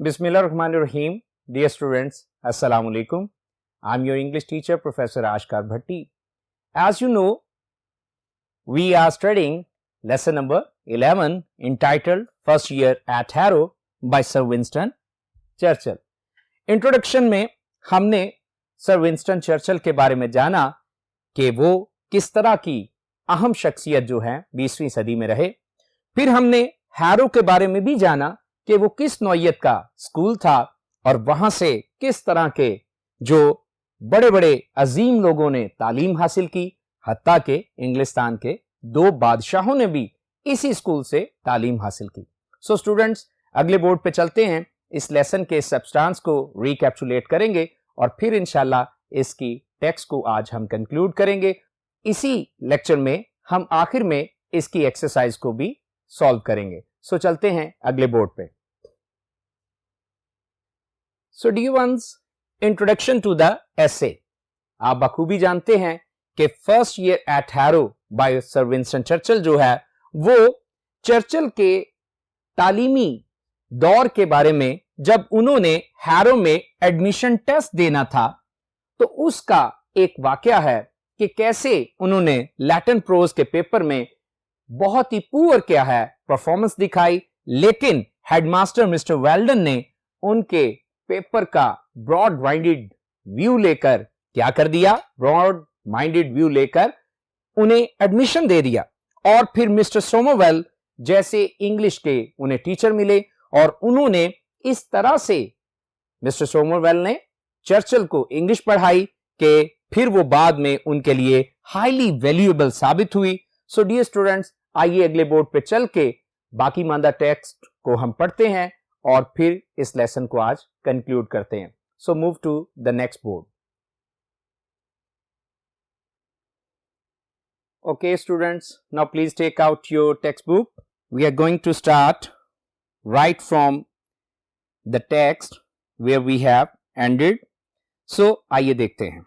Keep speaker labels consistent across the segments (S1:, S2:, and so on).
S1: Bismillahirrahmanirrahim. Dear students, Assalamu alaikum. I'm your English teacher, Professor Ashkar Bhatti. As you know, we are studying lesson number 11 entitled First Year at Harrow by Sir Winston Churchill. Introduction में हमने sir Winston Churchill के बारे में जाना कि वो किस तरह की अहम शख्सियत जो है 20वीं सदी में रहे। फिर हमने हैरो के बारे में भी जाना कि वो किस नौइयत का स्कूल था और वहां से किस तरह के जो बड़े बड़े अजीम लोगों ने तालीम हासिल की, हत्ता के इंग्लिस्तान के 2 बादशाहों ने भी इसी स्कूल से तालीम हासिल की। सो स्टूडेंट्स, अगले बोर्ड पे चलते हैं। इस लेसन के सब्सटेंस को रिकैप्सुलेट करेंगे और फिर इंशाल्लाह इसकी टेक्स्ट को आज हम कंक्लूड करेंगे। इसी लेक्चर में हम आखिर में इसकी एक्सरसाइज को भी सॉल्व करेंगे। सो चलते हैं अगले बोर्ड पे। So dear ones, introduction to the essay. आप बखूबी जानते हैं कि first year at Harrow by sir Winston Churchill जो है वो चर्चिल के तालीमी दौर के बारे में, जब उन्होंने हैरो में एडमिशन टेस्ट देना था तो उसका एक वाकया है कि कैसे उन्होंने लैटिन प्रोज के पेपर में बहुत ही पुअर क्या है परफॉर्मेंस दिखाई, लेकिन हेडमास्टर मिस्टर वेल्डन ने उनके पेपर का ब्रॉड माइंडेड व्यू लेकर क्या कर दिया, ब्रॉड माइंडेड व्यू लेकर उन्हें एडमिशन दे दिया। और फिर मिस्टर सोमरवेल जैसे इंग्लिश के उन्हें टीचर मिले और उन्होंने इस तरह से मिस्टर सोमरवेल ने चर्चिल को इंग्लिश पढ़ाई कि फिर वो बाद में उनके लिए हाईली वैल्यूएबल साबित हुई। सो डियर स्टूडेंट्स, आइए अगले बोर्ड पे चल के बाकी मांदा टेक्स्ट को हम पढ़ते हैं और फिर इस लेसन को आज कंक्लूड करते हैं। So move to the next board. Okay students, now please take out your text book. We are going to start right from the text where we have ended. So आइए देखते हैं।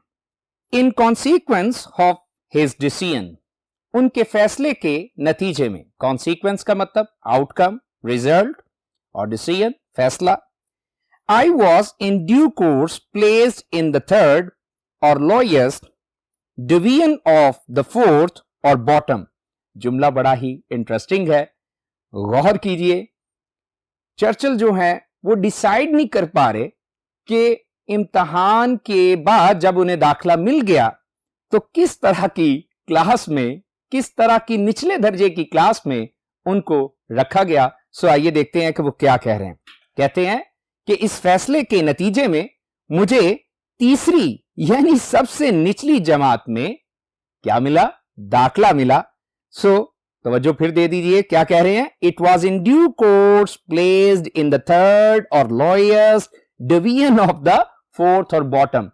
S1: In consequence of his decision, उनके फैसले के नतीजे में, consequence का मतलब outcome, result और decision फैसला, I was in due course placed in the third or lowest division of the fourth or bottom। जुमला बड़ा ही इंटरेस्टिंग है, गौर कीजिए। चर्चिल जो है वो डिसाइड नहीं कर पा रहे कि इम्तिहान के बाद जब उन्हें दाखिला मिल गया तो किस तरह की क्लास में, किस तरह की निचले दर्जे की क्लास में उनको रखा गया। सो आइए देखते हैं कि वो क्या कह रहे हैं। कहते हैं कि इस फैसले के नतीजे में मुझे तीसरी यानी सबसे निचली जमात में क्या मिला, दाखिला मिला। सो तवज्जो फिर दे दीजिए, क्या कह रहे हैं। It was in due course placed in the third or lowest division of the fourth or bottom.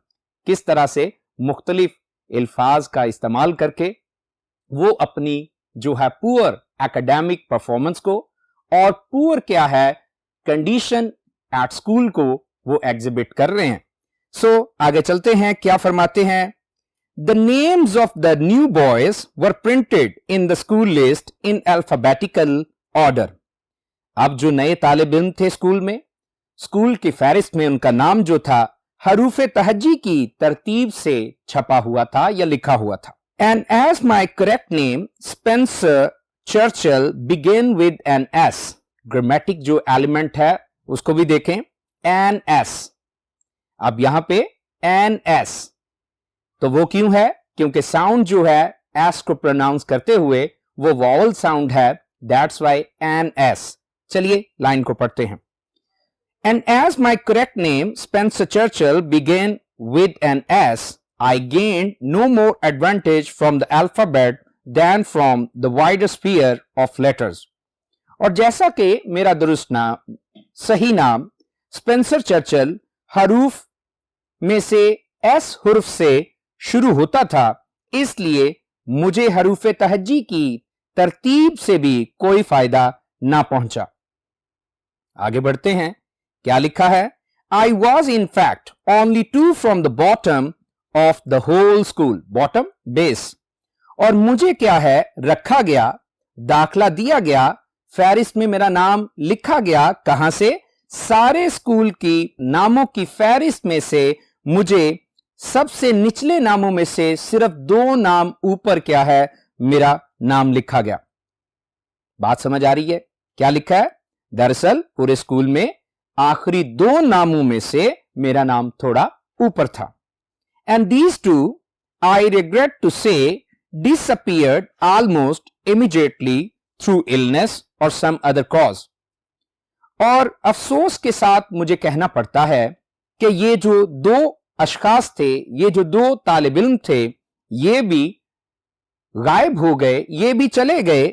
S1: किस तरह से मुख्तलिफ अल्फाज का इस्तेमाल करके वो अपनी जो है पुअर एकेडमिक परफॉर्मेंस को और पुअर क्या है कंडीशन एट स्कूल को वो एग्जिबिट कर रहे हैं। सो आगे चलते हैं, क्या फरमाते हैं। The names of the new boys were printed in the school list in alphabetical order। अब जो नए तालिब इल्म थे स्कूल में, स्कूल की फहरिस्त में उनका नाम जो था हरूफ तहज्जी की तरतीब से छपा हुआ था या लिखा हुआ था। And as my correct name Spencer Churchill begin with an S। Grammatic जो एलिमेंट है उसको भी देखें, an S। अब यहां पे an S तो वो क्यों है, क्योंकि साउंड जो है एस को प्रोनाउंस करते हुए वो वॉवल साउंड है, दैट्स व्हाई एन एस। चलिए लाइन को पढ़ते हैं। And as my correct name Spencer Churchill began with N S, I gained no more advantage from the alphabet than from the wider sphere of letters. और जैसा कि मेरा दुरुस्त नाम, सही नाम स्पेंसर चर्चिल हरूफ में से एस हुर्फ से शुरू होता था, इसलिए मुझे हरूफ तहज्जी की तरतीब से भी कोई फायदा ना पहुंचा। आगे बढ़ते हैं, क्या लिखा है। I was in fact only 2 from the bottom of the whole school, bottom base. और मुझे क्या है रखा गया, दाखिला दिया गया, फहरिस्त में मेरा नाम लिखा गया, कहां से, सारे स्कूल की नामों की फहरिस्त में से मुझे सबसे निचले नामों में से सिर्फ 2 नाम ऊपर क्या है, मेरा नाम लिखा गया। बात समझ आ रही है? क्या लिखा है? दरअसल पूरे स्कूल में आखिरी 2 नामों में से मेरा नाम थोड़ा ऊपर था। And these two I regret to say disappeared almost immediately through illness or some other cause। और अफसोस के साथ मुझे कहना पड़ता है कि ये जो 2 अशखास थे, ये जो 2 तालिब इल्म थे, ये भी गायब हो गए, ये भी चले गए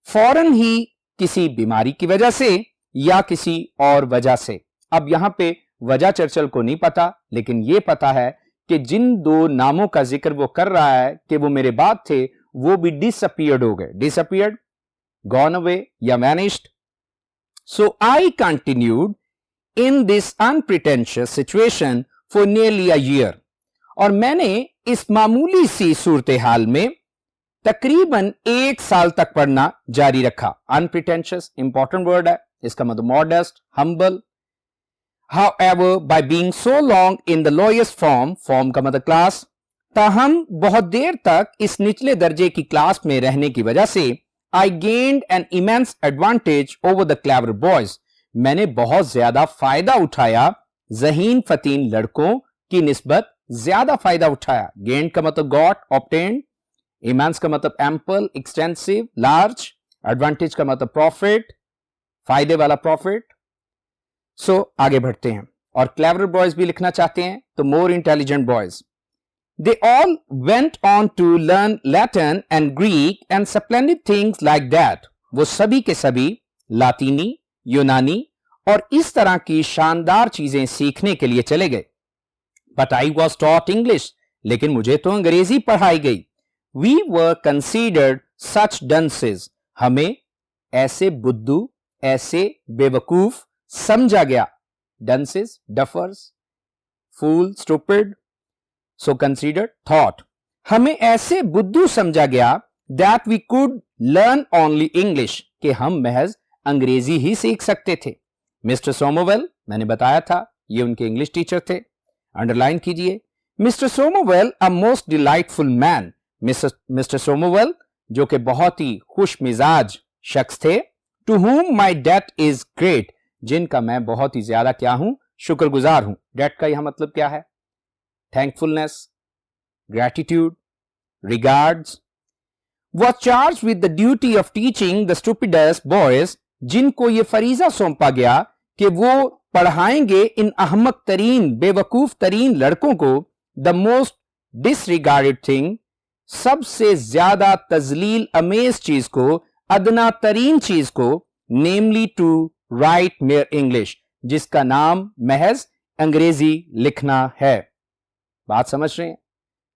S1: फौरन ही किसी बीमारी की वजह से या किसी और वजह से। अब यहां पे वजह चर्चिल को नहीं पता, लेकिन यह पता है कि जिन 2 नामों का जिक्र वो कर रहा है कि वो मेरे बाद थे, वो भी डिसअपीयर्ड हो गए। डिसअपीयर्ड, गॉन अवे या vanished. So I continued in this unpretentious situation for nearly a year. और मैंने इस मामूली सी सूरत हाल में तकरीबन 1 साल तक पढ़ना जारी रखा। अनप्रिटेंशियस इंपॉर्टेंट वर्ड है, इसका मतलब modest, humble. However, by being so long in the lowest form का मतलब क्लास, ताहम बहुत देर तक इस निचले दर्जे की क्लास में रहने की वजह से I gained an immense advantage over the clever boys। मैंने बहुत ज्यादा फायदा उठाया, ज़हीन फतीन लड़कों की निस्बत ज्यादा फायदा उठाया। Gained का मतलब got, obtained, immense का मतलब ample, extensive, large, advantage का मतलब profit, फायदे वाला profit। सो आगे बढ़ते हैं। और क्लेवर बॉयज भी लिखना चाहते हैं तो more intelligent boys. They all went on to learn Latin and Greek and splendid things like that. वो सभी के सभी लातीनी, यूनानी और इस तरह की शानदार चीजें सीखने के लिए चले गए। But I was taught English, लेकिन मुझे तो अंग्रेजी पढ़ाई गई। We were considered such dunces. हमें ऐसे बुद्धू, ऐसे बेवकूफ समझा गया। Dunces, duffers, fool, stupid. So considered, thought. हमें ऐसे बुद्धू समझा गया that we could learn only English, कि हम महज अंग्रेजी ही सीख सकते थे। मिस्टर सोमोवेल, मैंने बताया था ये उनके इंग्लिश टीचर थे, अंडरलाइन कीजिए। Mister Somervell a most delightful man. Mister Somervell जो कि बहुत ही खुश मिजाज शख्स थे। To whom my date is great, जिनका मैं बहुत ही ज्यादा क्या हूं, शुक्रगुजार हूं। डेट का यहां मतलब क्या है? Thankfulness, gratitude, regards. Was charge with the duty of teaching the stupidest boys, जिनको यह फरीजा सौंपा गया कि वो पढ़ाएंगे इन अहमक तरीन, बेवकूफ तरीन लड़कों को द मोस्ट डिसरिगार्डेड थिंग, सबसे ज्यादा तजलील अमेज चीज को, अदना तरीन चीज को, नेमली टू राइट मेयर इंग्लिश, जिसका नाम महज अंग्रेजी लिखना है। बात समझ रहे हैं?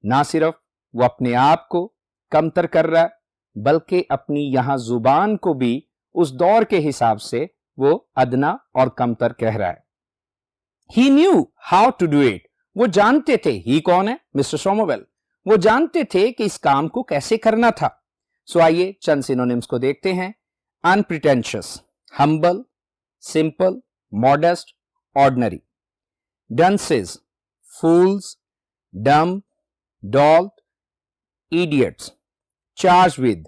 S1: ना सिर्फ वो अपने आप को कमतर कर रहा है, बल्कि अपनी यहां जुबान को भी उस दौर के हिसाब से वो अदना और कमतर कह रहा है। He knew how to do it, वो जानते थे। ही कौन है? Mister Somervell. वो जानते थे कि इस काम को कैसे करना था। सो आइए चंद सिनोनिम्स को देखते हैं। Unpretentious, humble, simple, modest, ordinary। Dunces, fools, dumb, dolt, idiots। Charged with,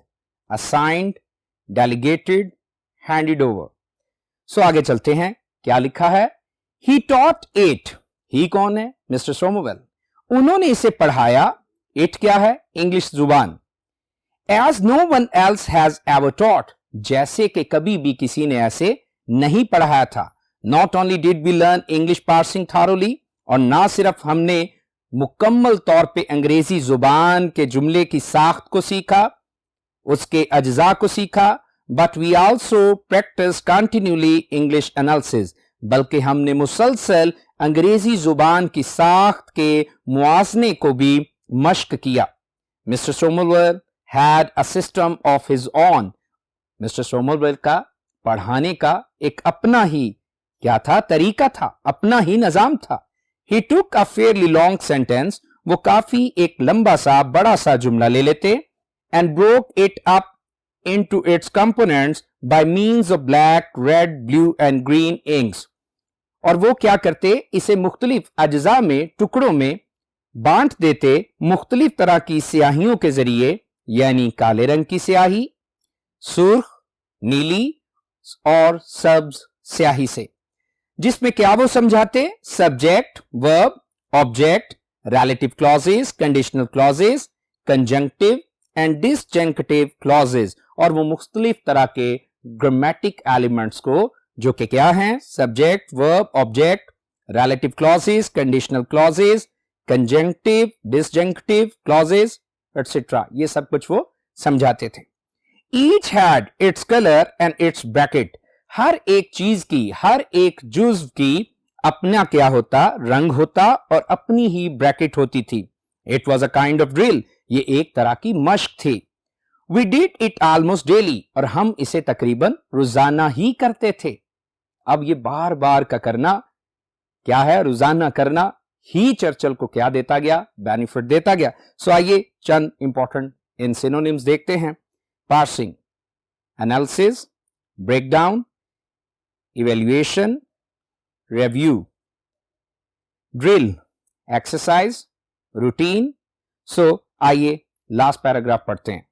S1: assigned, delegated, handed over। सो आगे चलते हैं। क्या लिखा है? He taught it। ही कौन है? मिस्टर सोमोवेल। उन्होंने इसे पढ़ाया। इट क्या है? इंग्लिश जुबान। As no one else has ever taught, जैसे कि कभी भी किसी ने ऐसे नहीं पढ़ाया था। Not only did we learn English parsing thoroughly, और ना सिर्फ हमने मुकम्मल तौर पे अंग्रेजी जुबान के जुमले की साख्त को सीखा, उसके अज्जा को सीखा, but we also practise continuously English analysis, बल्कि हमने मुसलसल अंग्रेजी जुबान की साख्त के मुआजने को भी मश्क किया। Mister Somervell had a system of his own. Mister Somervell का पढ़ाने का एक अपना ही क्या था? तरीका था, अपना ही निजाम था। ही टुक अ फेयरली लॉन्ग सेंटेंस, वो काफी एक लंबा सा बड़ा सा जुमला ले लेते, and broke it up into its components by means of black, red, blue and green inks. और वो क्या करते, इसे मुख्तलिफ अज्जा में, टुकड़ों में बांट देते मुख्तलिफ तरह की स्याहियों के जरिए, यानी काले रंग की स्याही, सुर्ख, नीली और सब्ज स्याही से, जिसमें क्या वो समझाते, subject, verb, object, relative clauses, conditional clauses, conjunctive and disjunctive clauses, और वो मुख्तलिफ तरह के ग्रामेटिक एलिमेंट्स को, जो कि क्या हैं, subject, verb, object, relative clauses, conditional clauses, conjunctive, disjunctive clauses etcetera, ये सब कुछ वो समझाते थे. Each had its colour and its bracket, हर एक चीज की, हर एक जुज्व की अपना क्या होता, रंग होता और अपनी ही ब्रैकेट होती थी. It was a kind of drill, ये एक तरह की मश्क थी. We did it almost daily, और हम इसे तकरीबन रोजाना ही करते थे. अब ये बार बार का करना क्या है, रोजाना करना ही चर्चिल को क्या देता गया, बेनिफिट देता गया. सो आइए चंद इंपॉर्टेंट इन सिनोनिम्स देखते हैं. Parsing, analysis, breakdown, evaluation, review. Drill, exercise, routine. So आइए लास्ट पैराग्राफ पढ़ते हैं.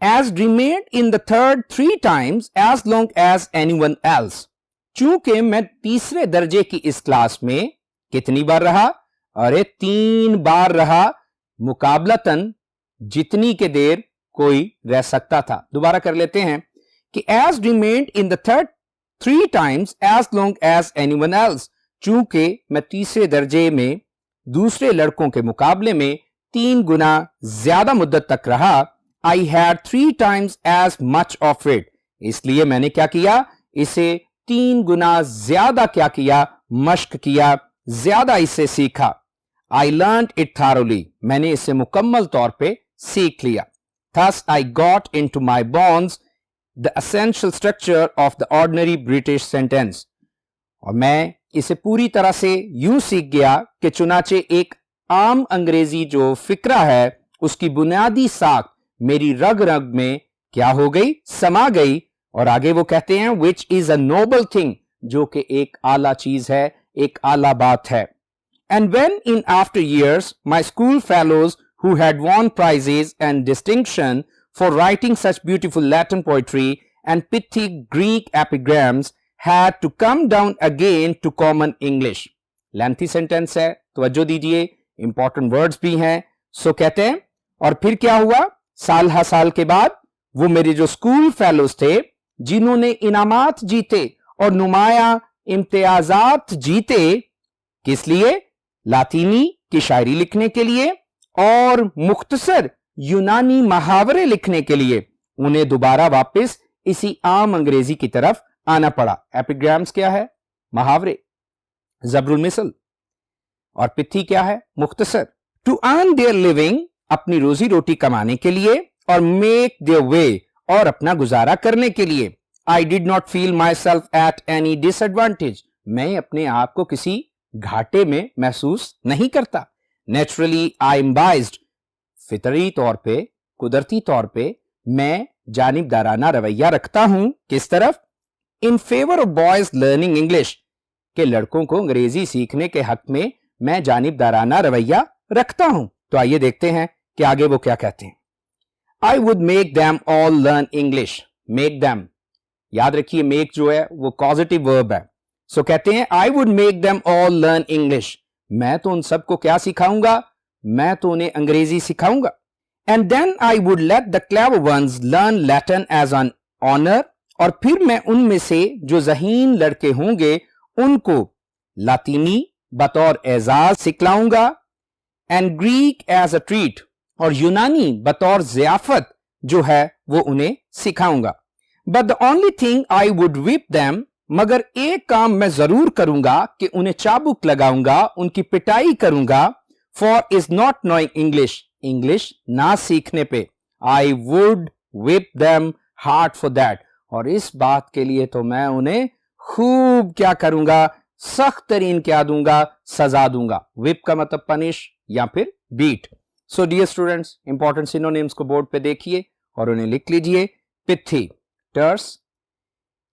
S1: As remained in the third 3 times as long as anyone else. चूंकि मैं तीसरे दर्जे की इस क्लास में कितनी बार रहा, अरे 3 बार रहा, मुकाबलतन जितनी के देर कोई रह सकता था. दोबारा कर लेते हैं कि as remained in the third 3 times as long as anyone else. चूंकि मैं तीसरे दर्जे में दूसरे लड़कों के मुकाबले में 3 गुना ज्यादा मुद्दत तक रहा. I had 3 times as much of it. इसलिए मैंने क्या किया, इसे 3 गुना ज्यादा क्या किया, मश्क किया, ज्यादा इसे सीखा. I learned it thoroughly. मैंने इसे मुकम्मल तौर पे सीख लिया. Thus I got into my bones the essential structure of the ordinary British sentence. और मैं इसे पूरी तरह से यूं सीख गया कि चुनाचे एक आम अंग्रेजी जो फिक्रा है, उसकी बुनियादी साख मेरी रग रग में क्या हो गई, समा गई. और आगे वो कहते हैं which is a Nobel thing, जो कि एक आला चीज है, एक आला बात है. And when in after years my school fellows who had won prizes and distinction for writing such beautiful Latin poetry and pithy Greek epigrams had to come down again to common English. Lengthy sentence है, तवज्जो दीजिए, important words भी हैं. सो कहते हैं और फिर क्या हुआ, साल हा साल के बाद वो मेरे जो स्कूल फेलोज थे, जिन्होंने इनामात जीते और नुमाया इम्तियाजात जीते, किस लिए, लातीनी की शायरी लिखने के लिए और मुख्तसर यूनानी मुहावरे लिखने के लिए, उन्हें दोबारा वापस इसी आम अंग्रेजी की तरफ आना पड़ा. एपिग्राम्स क्या है, मुहावरे, जबरुल मिसल, और पिथी क्या है, मुख्तसर. टू अर्न देयर लिविंग, अपनी रोजी रोटी कमाने के लिए, और मेक देयर वे, और अपना गुजारा करने के लिए. I did not feel my self at any disadvantage, मैं अपने आप को किसी घाटे में महसूस नहीं करता. नेचुरली आई एम बाइज्ड, फितरी तौर पे, कुदरती तौर पे मैं जानिबदाराना रवैया रखता हूं, किस तरफ, in favour of boys learning English, के लड़कों को अंग्रेजी सीखने के हक में मैं जानिबदाराना रवैया रखता हूं. तो आइए देखते हैं कि आगे वो क्या कहते हैं. I would make them all learn English. Make them, याद रखिए मेक जो है वो पॉजिटिव वर्ब है. सो कहते हैं I would make them all learn English, मैं तो उन सबको क्या सिखाऊंगा, मैं तो उन्हें अंग्रेजी सिखाऊंगा. And then I would let the clever ones learn Latin as an honour, और फिर मैं उनमें से जो ज़हीन लड़के होंगे उनको लातीनी बतौर एजाज सिखलाऊंगा. And Greek as a treat, और यूनानी बतौर ज़ियाफत जो है वो उन्हें सिखाऊंगा. But the only thing I would whip them, मगर एक काम मैं जरूर करूंगा कि उन्हें चाबुक लगाऊंगा, उनकी पिटाई करूंगा. For is not knowing English, English ना सीखने पे. आई would whip them hard for that, और इस बात के लिए तो मैं उन्हें खूब क्या करूंगा, सख्त तरीन क्या दूंगा, सजा दूंगा. विप का मतलब पनिश या फिर beat. So dear students, important synonyms को बोर्ड पे देखिए और उन्हें लिख लीजिए। Pithy, terse,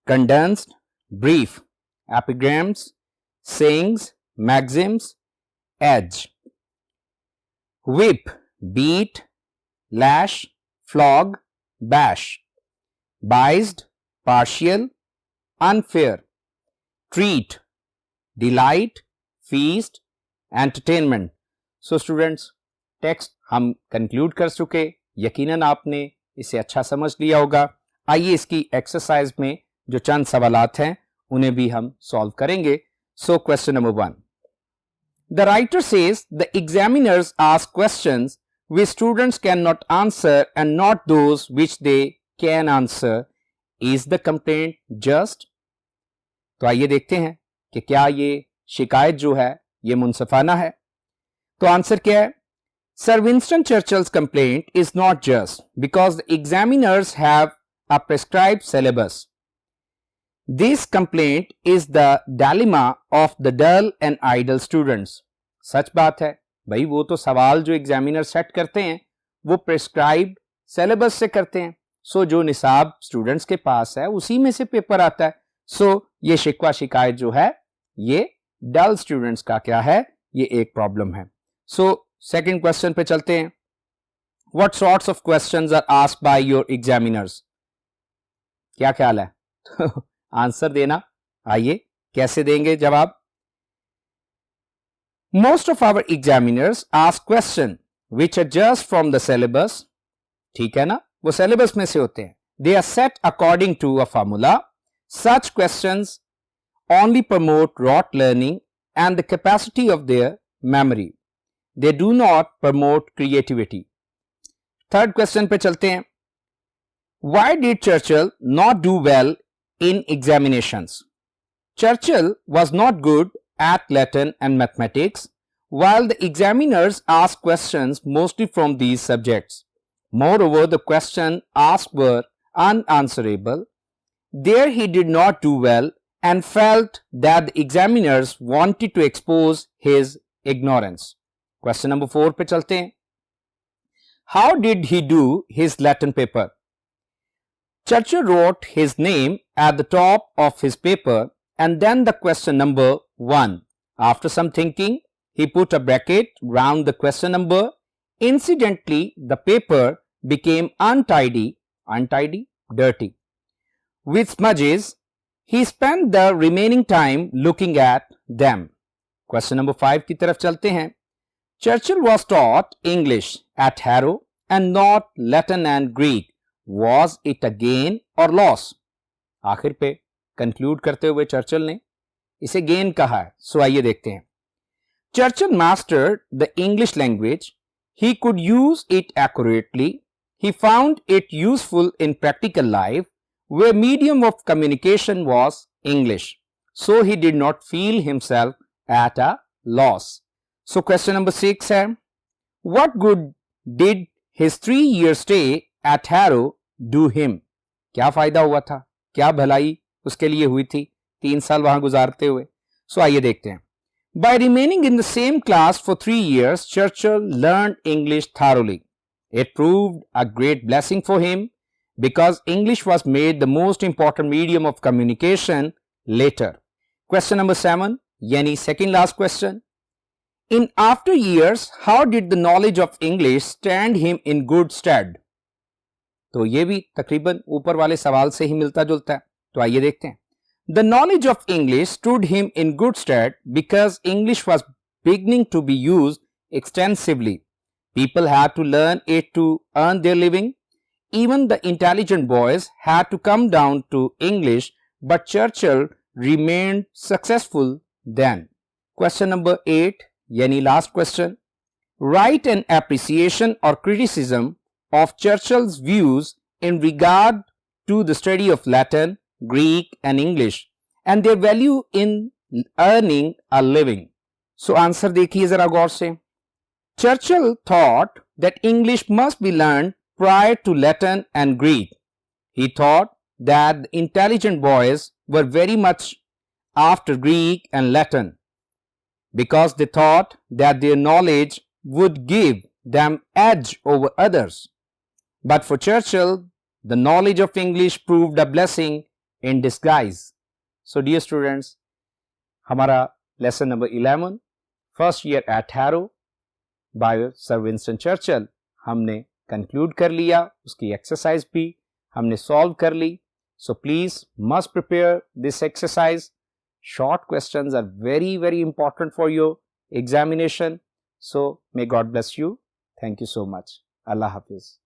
S1: condensed, brief, epigrams, sayings, maxims, age. whip, beat, lash, flog, bash, biased, partial, unfair, treat, delight, feast, entertainment. So students, text हम कंक्लूड कर चुके, यकीनन आपने इसे अच्छा समझ लिया होगा। आइए इसकी एक्सरसाइज में जो चंद सवालात हैं उन्हें भी हम सॉल्व करेंगे। So question number 1, the writer says the examiners ask questions which students cannot answer and not those which they can answer. Is the complaint just? तो आइए देखते हैं कि क्या ये शिकायत जो है ये मुनसफाना है। तो आंसर क्या है? Sir Winston Churchill's complaint is not just because the examiners have a prescribed syllabus. This complaint is the dilemma of the dull and idle students. सच बात है भाई, वो तो सवाल जो एग्जामिनर सेट करते हैं वो प्रिस्क्राइब्ड सिलेबस से करते हैं। सो जो निसाब स्टूडेंट्स के पास है उसी में से पेपर आता है। सो ये शिकवा शिकायत जो है ये डल स्टूडेंट्स का क्या है, ये एक प्रॉब्लम है। सो सेकंड क्वेश्चन पे चलते हैं। What sorts of questions are asked by your examiners? क्या ख्याल है? आंसर देना, आइए कैसे देंगे जवाब। Most of our examiners ask questions which are just from the syllabus. ठीक है ना, वो सिलेबस में से होते हैं। They are set according to a formula. Such questions only promote rote learning and the capacity of their memory. They do not promote creativity. Third question पे चलते हैं। Why did Churchill not do well in examinations? Churchill was not good at Latin and mathematics, while the examiners asked questions mostly from these subjects. Moreover, the questions asked were unanswerable. There he did not do well and felt that the examiners wanted to expose his ignorance. Question number 4 पे चलते हैं। How did he do his Latin paper? Churchill wrote his name at the top of his paper and then the question number 1. After some thinking, he put a bracket round the question number. Incidentally, the paper became untidy, dirty. With smudges, he spent the remaining time looking at them. Question number 5 की तरफ चलते हैं। Churchill was taught English at Harrow and not Latin and Greek. Was it a gain or loss? आखिर पे conclude करते हुए Churchill ने इसे गेन कहा है। सो आइए देखते हैं। Churchill mastered the English language. He could use it accurately. He found it useful in practical life, where medium of communication was English. So he did not feel himself at a loss. So question number 6 है, what good did his 3-year stay at Harrow do him? क्या फायदा हुआ था, क्या भलाई उसके लिए हुई थी 3 साल वहां गुजारते हुए। सो आइए देखते हैं। By remaining in the same class for 3 years, Churchill learned English thoroughly. It proved a great blessing for him because English was made the most important medium of communication later. Question number 7, yani second last question. In after years, how did the knowledge of English stand him in good stead? तो ये भी तकरीबन ऊपर वाले सवाल से ही मिलता जुलता है। तो आइए देखते हैं। The knowledge of English stood him in good stead because English was beginning to be used extensively. People had to learn it to earn their living. Even the intelligent boys had to come down to English, but Churchill remained successful then. Question number 8, yani last question. Write an appreciation or criticism of Churchill's views in regard to the study of Latin, Greek and English and their value in earning a living. So answer देखिए जरा गौर से। Churchill thought that English must be learned prior to Latin and Greek. He thought that the intelligent boys were very much after Greek and Latin because they thought that their knowledge would give them edge over others. But for Churchill, the knowledge of English proved a blessing in disguise. So dear students, हमारा lesson number 11 first year at Harrow by Sir Winston Churchill हमने conclude कर लिया, उसकी exercise भी हमने solve कर ली. So please must prepare this exercise. Short questions are very important for your examination. So may God bless you. Thank you so much. Allah Hafiz.